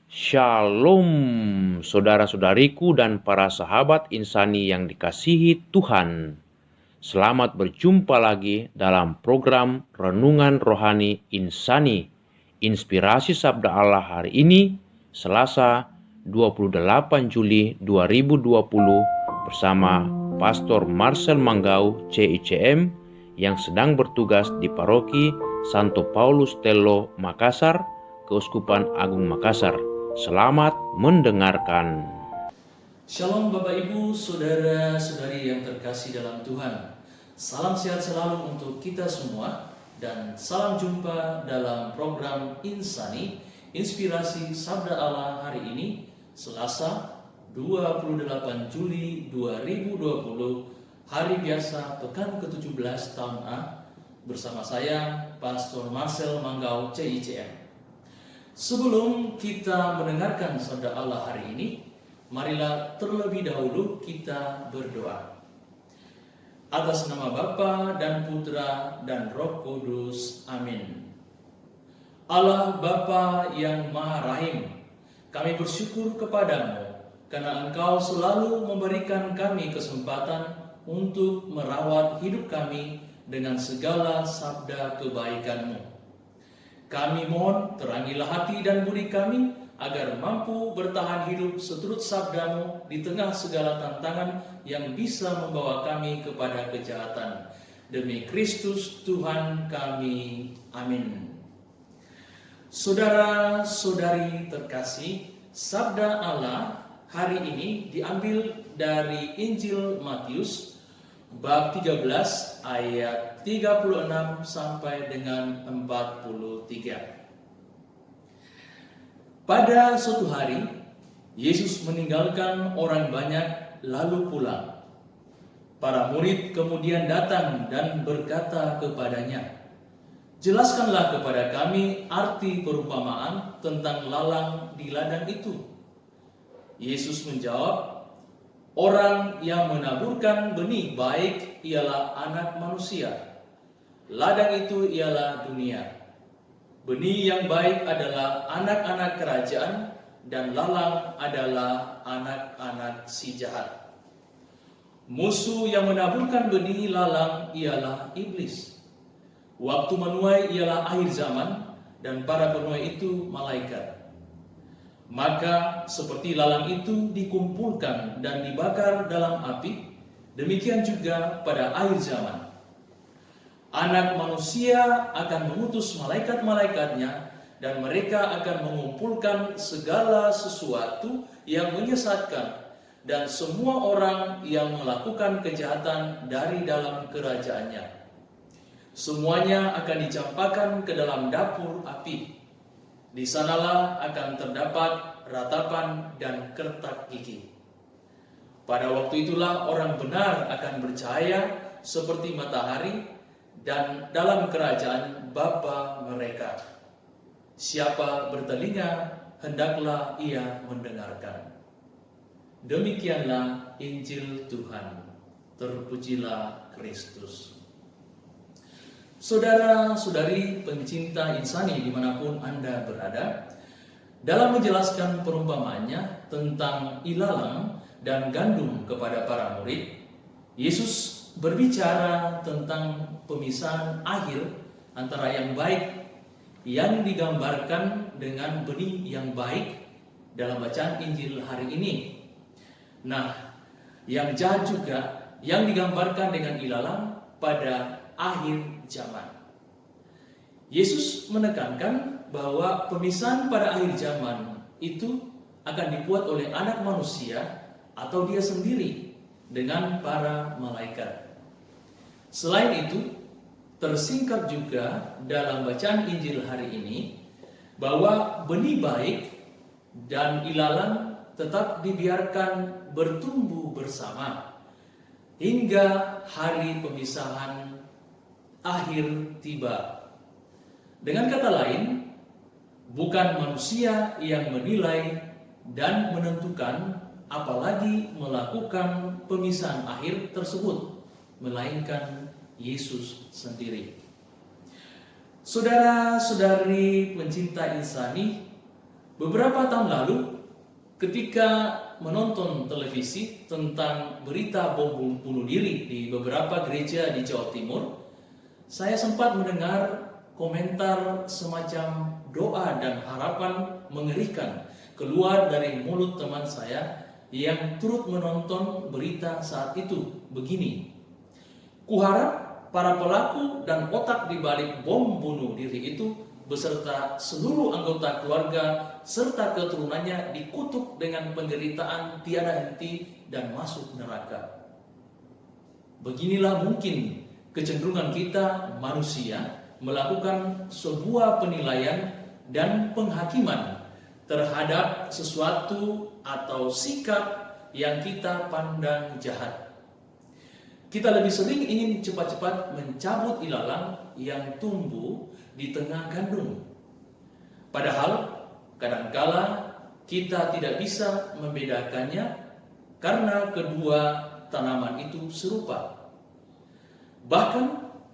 Shalom, saudara-saudariku dan para sahabat insani yang dikasihi Tuhan. Selamat berjumpa lagi dalam program Renungan Rohani Insani, Inspirasi Sabda Allah hari ini, Selasa 28 Juli 2020 bersama Pastor Marcel Manggau CICM yang sedang bertugas di Paroki Santo Paulus Tello, Makassar, Keuskupan Agung Makassar. Selamat mendengarkan. Shalom Bapak Ibu, saudara-saudari yang terkasih dalam Tuhan. Salam sehat selalu untuk kita semua dan salam jumpa dalam program Insani, Inspirasi Sabda Allah hari ini, Selasa 28 Juli 2020, hari biasa pekan ke-17 tahun A, bersama saya Pastor Marcel Manggau CICM. Sebelum kita mendengarkan sabda Allah hari ini, marilah terlebih dahulu kita berdoa. Atas nama Bapa dan Putra dan Roh Kudus. Amin. Allah Bapa yang Maha Rahim, kami bersyukur kepadamu karena Engkau selalu memberikan kami kesempatan untuk merawat hidup kami dengan segala sabda kebaikan-Mu. Kami mohon terangilah hati dan budi kami agar mampu bertahan hidup seturut sabda-Mu di tengah segala tantangan yang bisa membawa kami kepada kejahatan. Demi Kristus Tuhan kami. Amin. Saudara-saudari terkasih, sabda Allah hari ini diambil dari Injil Matius bab 13 ayat 36 sampai dengan 43. Pada suatu hari, Yesus meninggalkan orang banyak lalu pulang. Para murid kemudian datang dan berkata kepadanya, "Jelaskanlah kepada kami arti perumpamaan tentang lalang di ladang itu." Yesus menjawab, "Orang yang menaburkan benih baik ialah anak manusia. Ladang itu ialah dunia. Benih yang baik adalah anak-anak kerajaan dan lalang adalah anak-anak si jahat. Musuh yang menaburkan benih lalang ialah iblis. Waktu menuai ialah akhir zaman dan para penuai itu malaikat. Maka seperti lalang itu dikumpulkan dan dibakar dalam api, demikian juga pada akhir zaman. Anak manusia akan mengutus malaikat-malaikatnya dan mereka akan mengumpulkan segala sesuatu yang menyesatkan dan semua orang yang melakukan kejahatan dari dalam kerajaannya. Semuanya akan dicampakkan ke dalam dapur api. Di sanalah akan terdapat ratapan dan kertak gigi. Pada waktu itulah orang benar akan bercahaya seperti matahari dan dalam kerajaan Bapa mereka. Siapa bertelinga, hendaklah ia mendengarkan." Demikianlah Injil Tuhan. Terpujilah Kristus. Saudara-saudari pencinta insani dimanapun Anda berada, dalam menjelaskan perumpamaannya tentang ilalang dan gandum kepada para murid, Yesus berbicara tentang pemisahan akhir antara yang baik yang digambarkan dengan benih yang baik dalam bacaan Injil hari ini. Nah, yang jahat juga yang digambarkan dengan ilalang pada akhir zaman. Yesus menekankan bahwa pemisahan pada akhir zaman itu akan dibuat oleh anak manusia atau dia sendiri dengan para malaikat. Selain itu, tersingkap juga dalam bacaan Injil hari ini bahwa benih baik dan ilalang tetap dibiarkan bertumbuh bersama hingga hari pemisahan akhir tiba. Dengan kata lain, bukan manusia yang menilai dan menentukan apalagi melakukan pemisahan akhir tersebut, melainkan Yesus sendiri. Saudara-saudari pencinta insani, Beberapa tahun lalu, ketika menonton televisi tentang berita bom bunuh diri di beberapa gereja di Jawa Timur, saya sempat mendengar komentar semacam doa dan harapan mengerikan keluar dari mulut teman saya yang turut menonton berita saat itu. Begini, "Kuharap para pelaku dan otak di balik bom bunuh diri itu beserta seluruh anggota keluarga serta keturunannya dikutuk dengan penderitaan tiada henti dan masuk neraka." Beginilah mungkin kecenderungan kita manusia melakukan sebuah penilaian dan penghakiman terhadap sesuatu atau sikap yang kita pandang jahat. Kita lebih sering ingin cepat-cepat mencabut ilalang yang tumbuh di tengah gandum. Padahal kadangkala kita tidak bisa membedakannya karena kedua tanaman itu serupa. Bahkan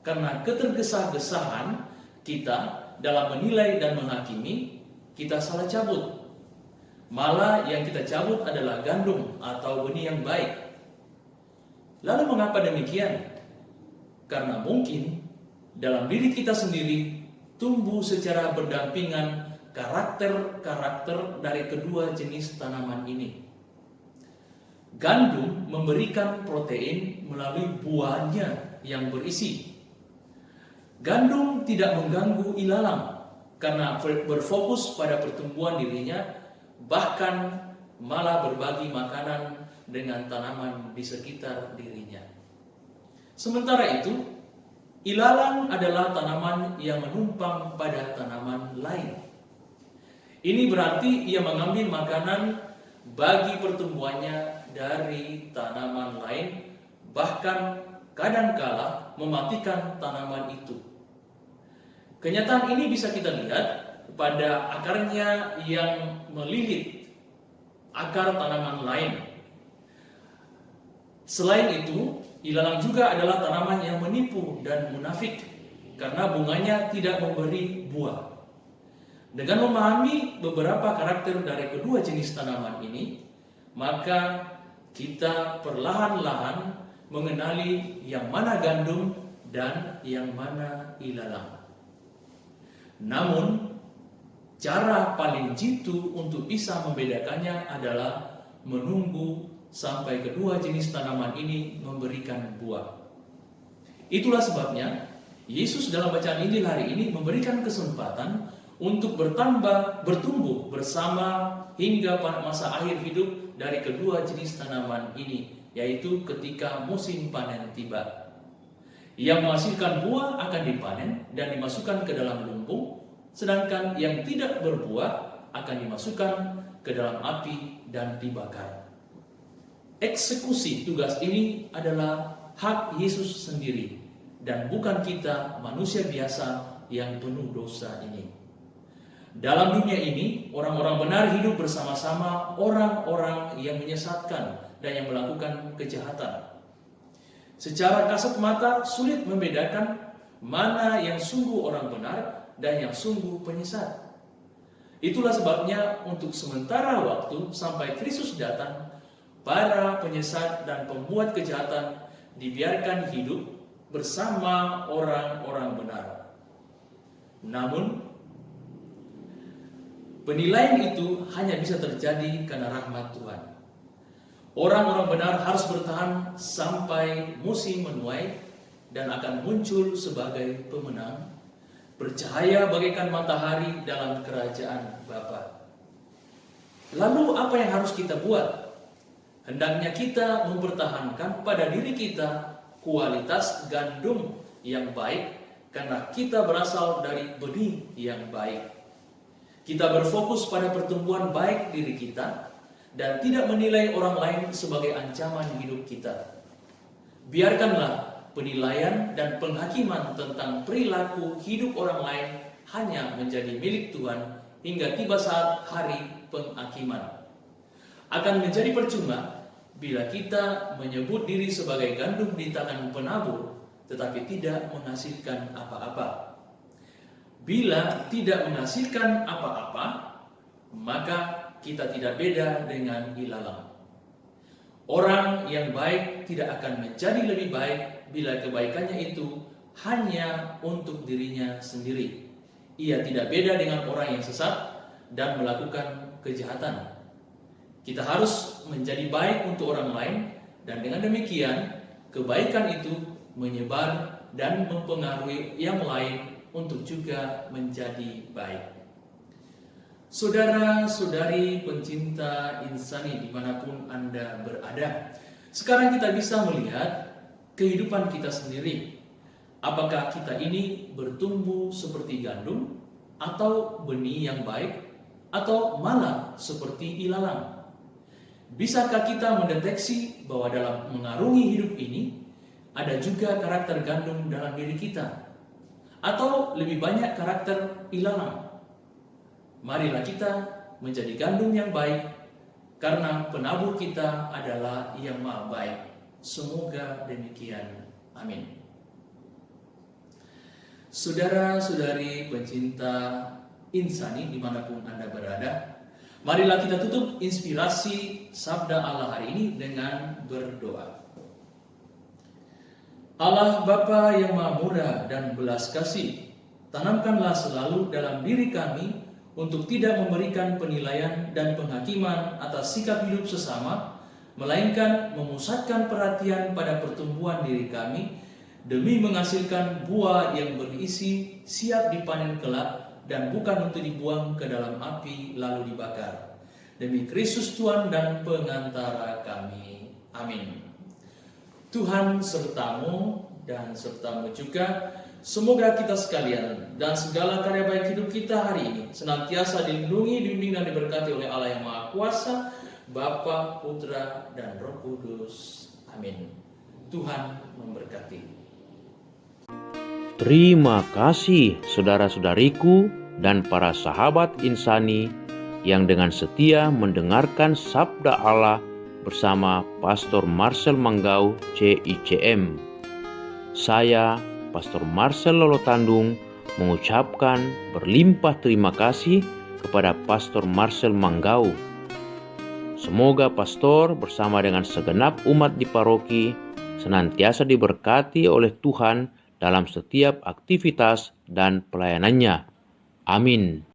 karena ketergesa-gesaan kita dalam menilai dan menghakimi, kita salah cabut. Malah yang kita cabut adalah gandum atau benih yang baik. Lalu mengapa demikian? Karena mungkin dalam diri kita sendiri tumbuh secara berdampingan karakter-karakter dari kedua jenis tanaman ini. Gandum memberikan protein melalui buahnya yang berisi. Gandum tidak mengganggu ilalang karena berfokus pada pertumbuhan dirinya, bahkan malah berbagi makanan dengan tanaman di sekitar dirinya. Sementara itu, ilalang adalah tanaman yang menumpang pada tanaman lain. Ini berarti ia mengambil makanan bagi pertumbuhannya dari tanaman lain, bahkan kadangkala mematikan tanaman itu. Kenyataan ini bisa kita lihat pada akarnya yang melilit akar tanaman lain. Selain itu, ilalang juga adalah tanaman yang menipu dan munafik karena bunganya tidak memberi buah. Dengan memahami beberapa karakter dari kedua jenis tanaman ini, maka kita perlahan-lahan mengenali yang mana gandum dan yang mana ilalang. Namun, cara paling jitu untuk bisa membedakannya adalah menunggu sampai kedua jenis tanaman ini memberikan buah. Itulah sebabnya Yesus dalam bacaan Injil hari ini memberikan kesempatan untuk bertumbuh bersama hingga masa akhir hidup dari kedua jenis tanaman ini, yaitu ketika musim panen tiba. Yang menghasilkan buah akan dipanen dan dimasukkan ke dalam lumbung, sedangkan yang tidak berbuah akan dimasukkan ke dalam api dan dibakar. Eksekusi tugas ini adalah hak Yesus sendiri dan bukan kita manusia biasa yang penuh dosa ini. Dalam dunia ini, orang-orang benar hidup bersama-sama orang-orang yang menyesatkan dan yang melakukan kejahatan. Secara kasat mata sulit membedakan mana yang sungguh orang benar dan yang sungguh penyesat. Itulah sebabnya untuk sementara waktu sampai Kristus datang, para penyesat dan pembuat kejahatan dibiarkan hidup bersama orang-orang benar. Namun, penilaian itu hanya bisa terjadi karena rahmat Tuhan. Orang-orang benar harus bertahan sampai musim menuai dan akan muncul sebagai pemenang, bercahaya bagaikan matahari dalam kerajaan Bapa. Lalu apa yang harus kita buat? Hendaknya kita mempertahankan pada diri kita kualitas gandum yang baik karena kita berasal dari benih yang baik. Kita berfokus pada pertumbuhan baik diri kita dan tidak menilai orang lain sebagai ancaman hidup kita. Biarkanlah penilaian dan penghakiman tentang perilaku hidup orang lain hanya menjadi milik Tuhan hingga tiba saat hari penghakiman. Akan menjadi percuma bila kita menyebut diri sebagai gandum di tangan penabur tetapi tidak menghasilkan apa-apa. Bila tidak menghasilkan apa-apa, maka kita tidak beda dengan ilalang. Orang yang baik tidak akan menjadi lebih baik bila kebaikannya itu hanya untuk dirinya sendiri. Ia tidak beda dengan orang yang sesat dan melakukan kejahatan. Kita harus menjadi baik untuk orang lain, dan dengan demikian kebaikan itu menyebar dan mempengaruhi yang lain untuk juga menjadi baik. Saudara-saudari pencinta insani dimanapun Anda berada, sekarang kita bisa melihat kehidupan kita sendiri. Apakah kita ini bertumbuh seperti gandum, atau benih yang baik, atau malah seperti ilalang? Bisakah kita mendeteksi bahwa dalam mengarungi hidup ini ada juga karakter gandum dalam diri kita, atau lebih banyak karakter ilalang? Marilah kita menjadi gandum yang baik, karena penabur kita adalah yang maha baik. Semoga demikian. Amin. Saudara-saudari pencinta insani dimanapun Anda berada, marilah kita tutup inspirasi Sabda Allah hari ini dengan berdoa. Allah Bapa yang Maha Murah dan belas kasih, tanamkanlah selalu dalam diri kami untuk tidak memberikan penilaian dan penghakiman atas sikap hidup sesama, melainkan memusatkan perhatian pada pertumbuhan diri kami demi menghasilkan buah yang berisi siap dipanen kelak dan bukan untuk dibuang ke dalam api lalu dibakar. Demi Kristus Tuhan dan pengantara kami. Amin. Tuhan sertamu dan sertamu juga. Semoga kita sekalian dan segala karya baik hidup kita hari ini senantiasa dilindungi, dibimbing dan diberkati oleh Allah yang Maha Kuasa, Bapa, Putra, dan Roh Kudus. Amin. Tuhan memberkati. Terima kasih saudara-saudariku dan para sahabat insani yang dengan setia mendengarkan Sabda Allah bersama Pastor Marcel Manggau, CICM. Saya, Pastor Marcel Lolotandung, mengucapkan berlimpah terima kasih kepada Pastor Marcel Manggau. Semoga Pastor bersama dengan segenap umat di paroki senantiasa diberkati oleh Tuhan dalam setiap aktivitas dan pelayanannya. Amin.